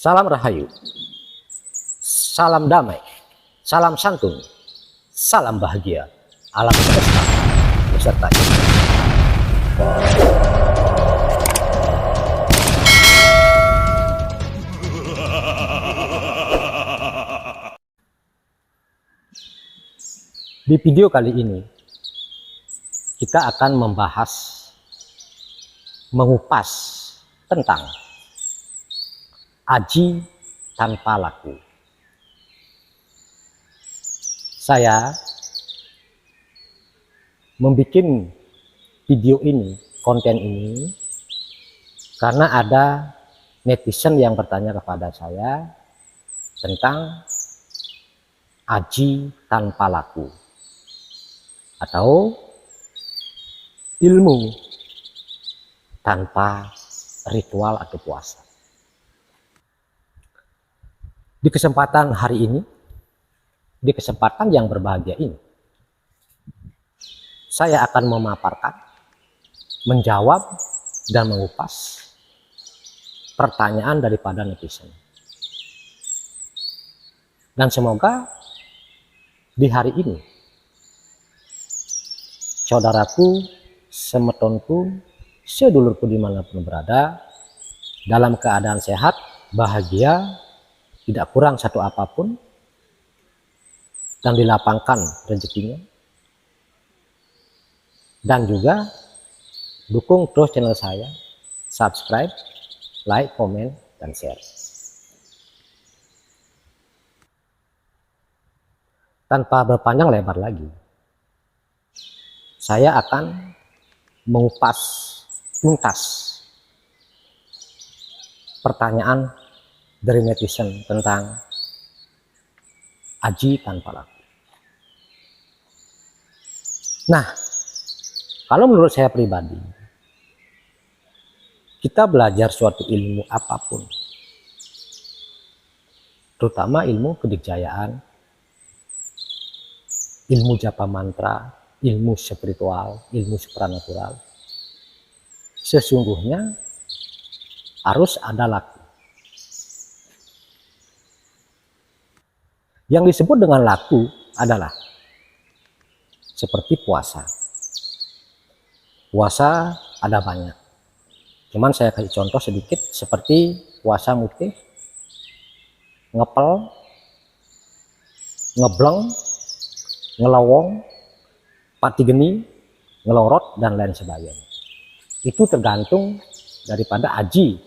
Salam Rahayu, salam damai, salam santun, salam bahagia, alam semesta beserta kita. Di video kali ini, kita akan mengupas tentang aji tanpa laku. Saya membuat video ini, konten ini, karena ada netizen yang bertanya kepada saya tentang aji tanpa laku atau ilmu tanpa ritual atau puasa. Di kesempatan hari ini, di kesempatan yang berbahagia ini, saya akan memaparkan, menjawab, dan mengupas pertanyaan daripada netizen. Dan semoga di hari ini, saudaraku, semetonku, sedulurku dimanapun berada, dalam keadaan sehat, bahagia, tidak kurang satu apapun, dan dilapangkan rezekinya. Dan juga dukung terus channel saya, subscribe, like, komen, dan share. Tanpa berpanjang lebar lagi, saya akan mengupas tuntas pertanyaan dari netizen tentang aji tanpa laku. Nah, kalau menurut saya pribadi, kita belajar suatu ilmu apapun, terutama ilmu kedikjayaan, ilmu japa mantra, ilmu spiritual, ilmu supranatural, sesungguhnya harus ada laku. Yang disebut dengan laku adalah seperti puasa. Puasa ada banyak. Cuman saya kasih contoh sedikit seperti puasa mutih, ngepel, ngebleng, ngelowong, pati geni, ngelorot, dan lain sebagainya. Itu tergantung daripada aji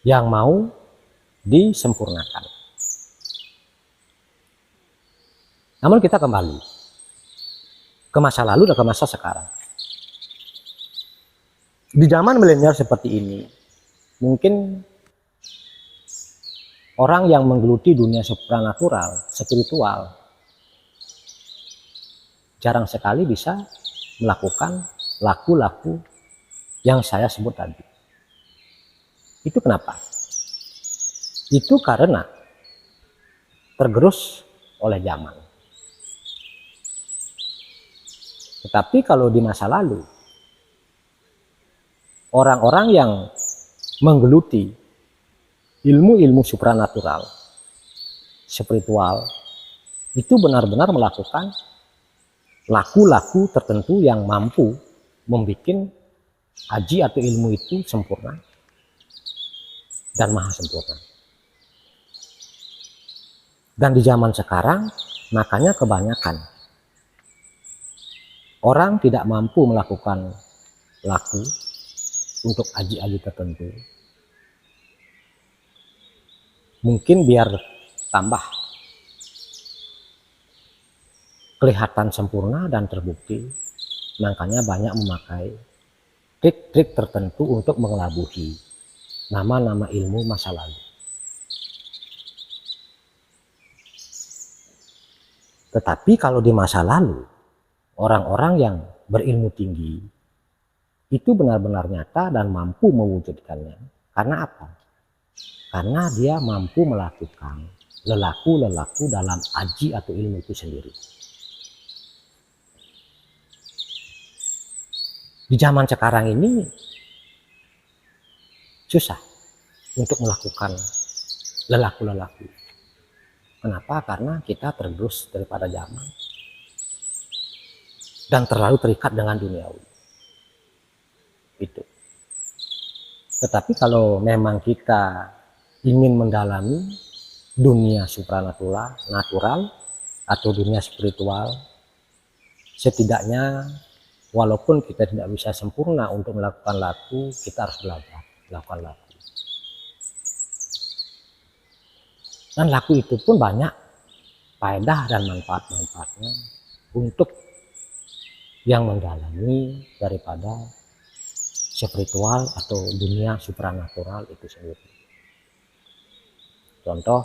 yang mau disempurnakan. Namun kita kembali ke masa lalu dan ke masa sekarang. Di zaman milenial seperti ini, mungkin orang yang menggeluti dunia supranatural, spiritual, jarang sekali bisa melakukan laku-laku yang saya sebut tadi. Itu kenapa? Itu karena tergerus oleh zaman. Tetapi kalau di masa lalu, orang-orang yang menggeluti ilmu-ilmu supranatural, spiritual, itu benar-benar melakukan laku-laku tertentu yang mampu membuat aji atau ilmu itu sempurna dan maha sempurna. Dan di zaman sekarang, makanya kebanyakan orang tidak mampu melakukan laku untuk aji-aji tertentu. Mungkin biar tambah kelihatan sempurna dan terbukti, makanya banyak memakai trik-trik tertentu untuk mengelabuhi nama-nama ilmu masa lalu. Tetapi kalau di masa lalu, orang-orang yang berilmu tinggi itu benar-benar nyata dan mampu mewujudkannya. Karena apa? Karena dia mampu melakukan lelaku-lelaku dalam aji atau ilmu itu sendiri. Di zaman sekarang ini susah untuk melakukan lelaku-lelaku. Kenapa? Karena kita tergerus daripada zaman dan terlalu terikat dengan duniawi. Itu. Tetapi kalau memang kita ingin mendalami dunia supranatural, natural atau dunia spiritual, setidaknya walaupun kita tidak bisa sempurna untuk melakukan laku, kita harus belajar melakukan laku. Dan laku itu pun banyak faedah dan manfaat-manfaatnya untuk yang mendalami daripada spiritual atau dunia supranatural itu sendiri. Contoh,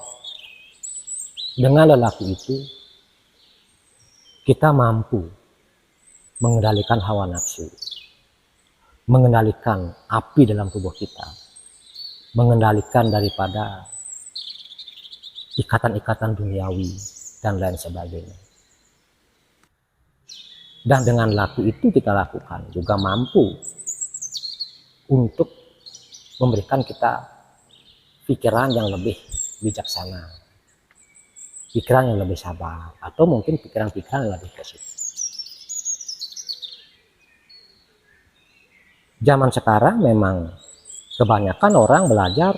dengan lelaku itu kita mampu mengendalikan hawa nafsu, mengendalikan api dalam tubuh kita, mengendalikan daripada ikatan-ikatan duniawi dan lain sebagainya. Dan dengan laku itu kita lakukan juga mampu untuk memberikan kita pikiran yang lebih bijaksana, pikiran yang lebih sabar, atau mungkin pikiran-pikiran yang lebih positif. Zaman sekarang memang kebanyakan orang belajar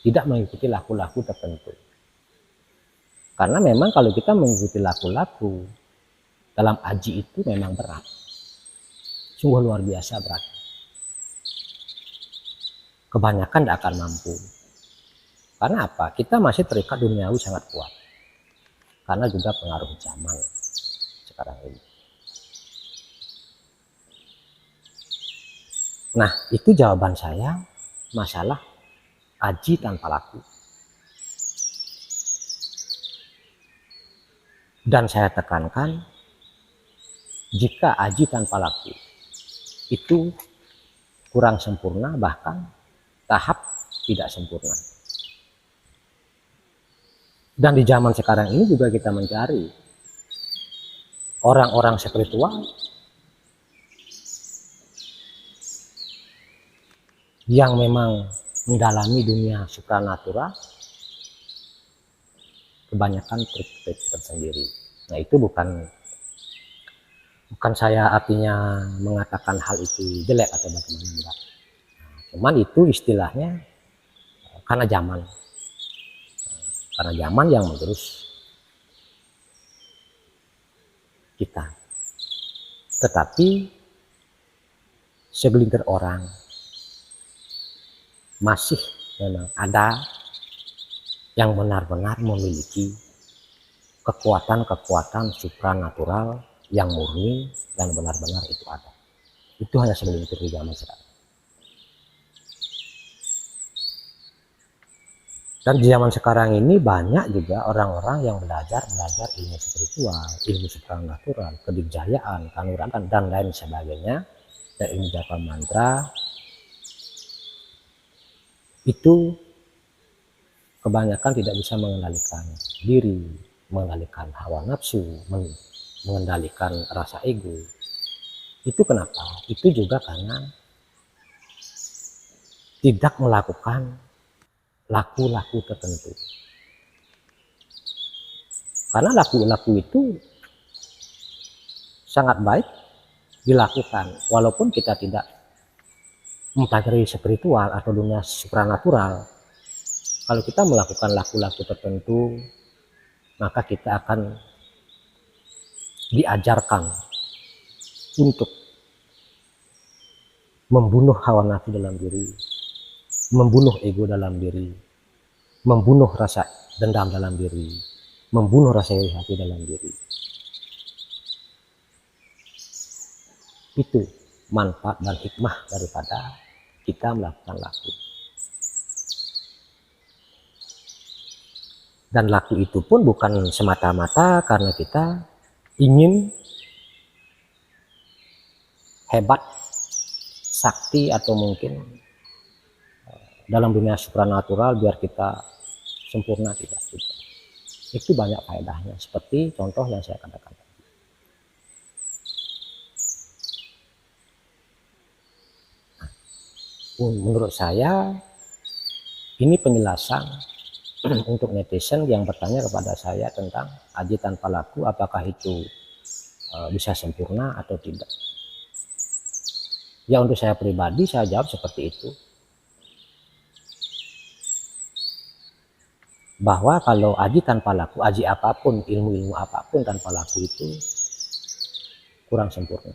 tidak mengikuti laku-laku tertentu. Karena memang kalau kita mengikuti laku-laku dalam aji itu memang berat. Sungguh luar biasa berat. Kebanyakan tidak akan mampu. Karena apa? Kita masih terikat duniawi sangat kuat. Karena juga pengaruh zaman sekarang ini. Nah, itu jawaban saya masalah aji tanpa laku. Dan saya tekankan, jika aji tanpa laku itu kurang sempurna, bahkan tahap tidak sempurna. Dan di zaman sekarang ini juga kita mencari orang-orang spiritual yang memang mendalami dunia supranatural, kebanyakan trik-trik tersendiri. Nah, itu bukan saya artinya mengatakan hal itu jelek atau bagaimana, enggak. Nah, cuman itu istilahnya karena zaman yang mengerus kita. Tetapi segelintir orang masih memang ada yang benar-benar memiliki kekuatan-kekuatan supranatural yang murni dan benar-benar itu ada. Itu hanya segelintir di zaman sekarang. Dan di zaman sekarang ini banyak juga orang-orang yang belajar ilmu spiritual, ilmu supranatural, kedikjayaan, kanuragan, dan lain sebagainya, dan ilmu japa mantra. Itu kebanyakan tidak bisa mengendalikan diri, mengendalikan hawa nafsu, mengendalikan rasa ego. Itu kenapa? Itu juga karena tidak melakukan laku-laku tertentu. Karena laku-laku itu sangat baik dilakukan, walaupun kita tidak mempelajari spiritual atau dunia supranatural. Kalau kita melakukan laku-laku tertentu, maka kita akan diajarkan untuk membunuh hawa nafsu dalam diri, membunuh ego dalam diri, membunuh rasa dendam dalam diri, membunuh rasa iri hati dalam diri. Itu manfaat dan hikmah daripada kita melakukan laku. Dan laku itu pun bukan semata-mata karena kita ingin hebat, sakti, atau mungkin dalam dunia supranatural biar kita sempurna, tidak. Itu banyak faedahnya, seperti contoh yang saya katakan. Menurut saya Ini penjelasan untuk netizen yang bertanya kepada saya tentang aji tanpa laku, apakah itu bisa sempurna atau tidak. Ya, untuk saya pribadi saya jawab seperti itu, bahwa kalau aji tanpa laku, aji apapun, ilmu-ilmu apapun tanpa laku itu kurang sempurna.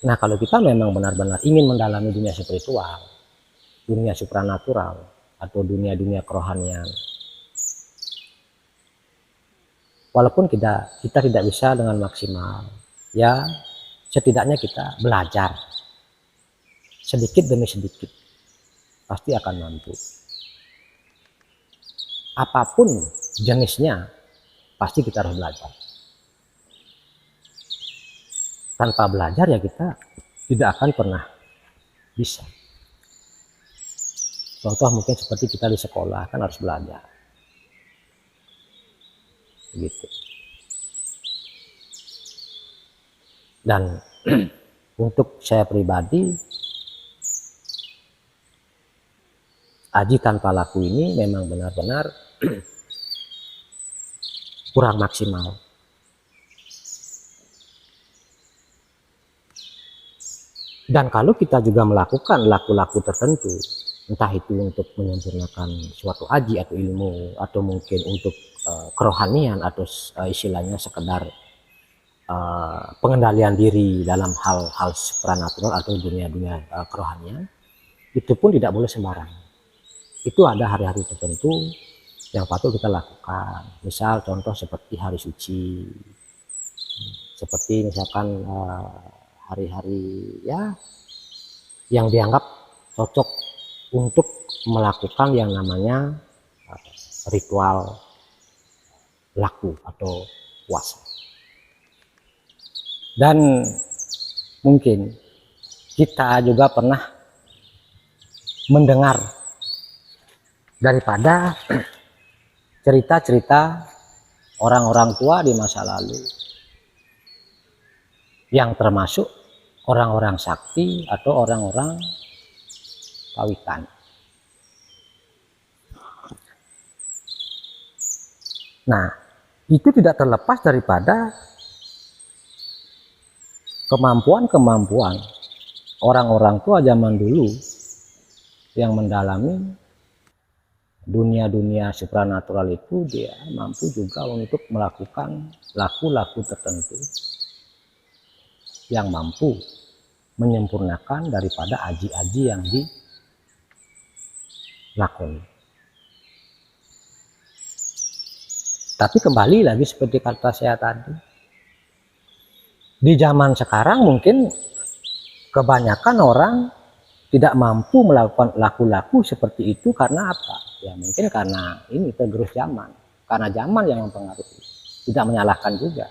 Nah, kalau kita memang benar-benar ingin mendalami dunia spiritual, dunia supranatural, atau dunia-dunia kerohanian, walaupun kita tidak bisa dengan maksimal, ya setidaknya kita belajar sedikit demi sedikit, pasti akan mampu. Apapun jenisnya, pasti kita harus belajar. Tanpa belajar ya kita tidak akan pernah bisa. Contoh mungkin seperti kita di sekolah kan harus belajar, gitu. Dan untuk saya pribadi, aji tanpa laku ini memang benar-benar kurang maksimal. Dan kalau kita juga melakukan laku-laku tertentu, entah itu untuk menyempurnakan suatu aji atau ilmu, atau mungkin untuk kerohanian, atau istilahnya sekedar pengendalian diri dalam hal-hal supranatural atau dunia-dunia kerohanian, itu pun tidak boleh sembarangan. Itu ada hari-hari tertentu yang patut kita lakukan. Misal contoh seperti hari suci, seperti misalkan hari-hari ya yang dianggap cocok untuk melakukan yang namanya ritual laku atau puasa. Dan mungkin kita juga pernah mendengar daripada cerita-cerita orang-orang tua di masa lalu, yang termasuk orang-orang sakti atau orang-orang pawitan. Nah, itu tidak terlepas daripada kemampuan-kemampuan orang-orang tua zaman dulu yang mendalami dunia-dunia supranatural itu. Dia mampu juga untuk melakukan laku-laku tertentu yang mampu menyempurnakan daripada aji-aji yang dilakoni. Tapi kembali lagi seperti kata saya tadi, di zaman sekarang mungkin kebanyakan orang tidak mampu melakukan laku-laku seperti itu. Karena apa? Ya mungkin karena ini tergerus zaman, karena zaman yang mempengaruhi. Tidak menyalahkan juga,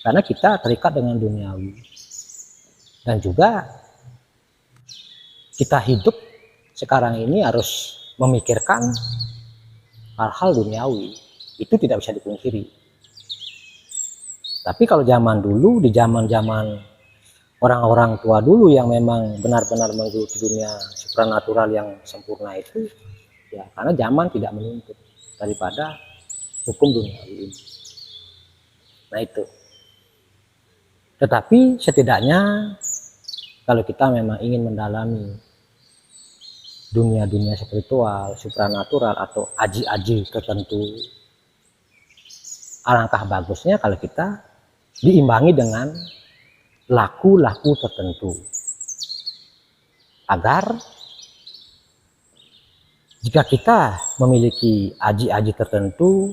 karena kita terikat dengan duniawi, dan juga kita hidup sekarang ini harus memikirkan hal-hal duniawi. Itu tidak bisa dipungkiri. Tapi kalau zaman dulu, di zaman-zaman orang-orang tua dulu yang memang benar-benar menggeluti dunia supranatural yang sempurna itu, ya karena zaman tidak menuntut daripada hukum duniawi ini. Nah itu. Tetapi setidaknya kalau kita memang ingin mendalami dunia-dunia spiritual, supranatural, atau aji-aji tertentu, alangkah bagusnya kalau kita diimbangi dengan laku-laku tertentu, agar jika kita memiliki aji-aji tertentu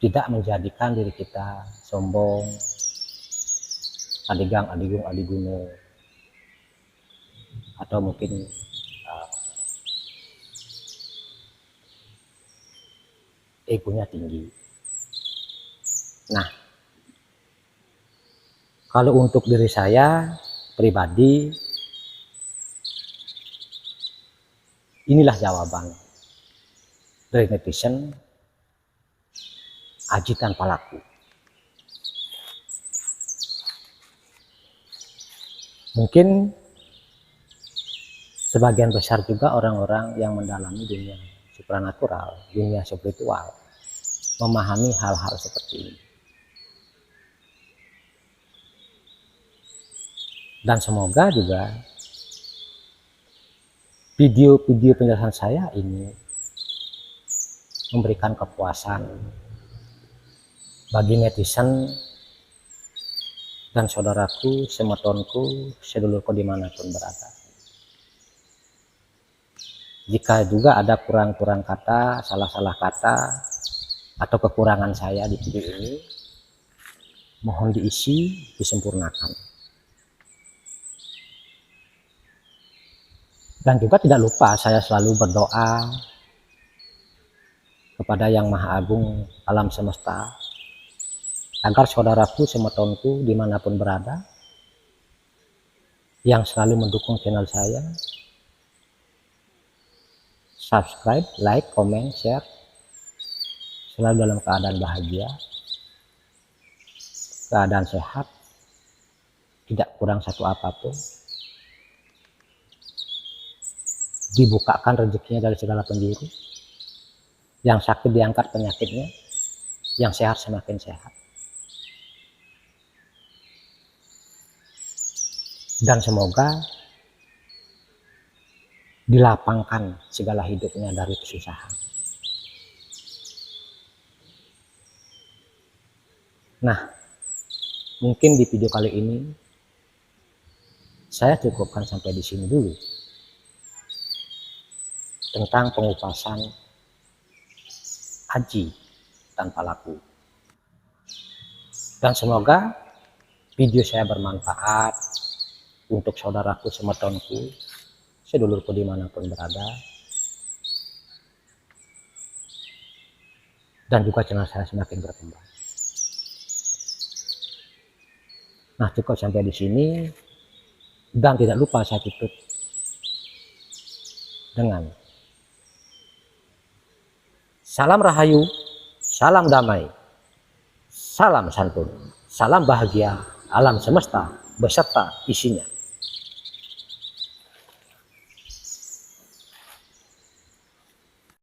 tidak menjadikan diri kita sombong, adigang, adigung, adigune, atau mungkin egonya tinggi. Nah, kalau untuk diri saya pribadi, inilah jawaban dari netizen aji tanpa laku. Mungkin sebagian besar juga orang-orang yang mendalami dunia supranatural, dunia spiritual, memahami hal-hal seperti ini. Dan semoga juga video-video penjelasan saya ini memberikan kepuasan bagi netizen dan saudaraku, semetonku, sedulurku dimanapun berada. Jika juga ada kurang-kurang kata, salah-salah kata, atau kekurangan saya di video ini, mohon diisi, disempurnakan. Dan juga tidak lupa saya selalu berdoa kepada Yang Maha Agung alam semesta, agar saudaraku, semetonku dimanapun berada, yang selalu mendukung channel saya, subscribe, like, comment, share, selalu dalam keadaan bahagia, keadaan sehat, tidak kurang satu apapun, dibukakan rezekinya dari segala penjuru, yang sakit diangkat penyakitnya, yang sehat semakin sehat, dan semoga dilapangkan segala hidupnya dari kesusahan. Nah, mungkin di video kali ini saya cukupkan sampai di sini dulu tentang pengupasan haji tanpa laku. Dan semoga video saya bermanfaat untuk saudaraku, semetonku, sedulurku dimanapun berada, dan juga channel saya semakin berkembang. Nah, cukup sampai di sini, dan tidak lupa saya tutup dengan salam rahayu, salam damai, salam santun, salam bahagia alam semesta beserta isinya.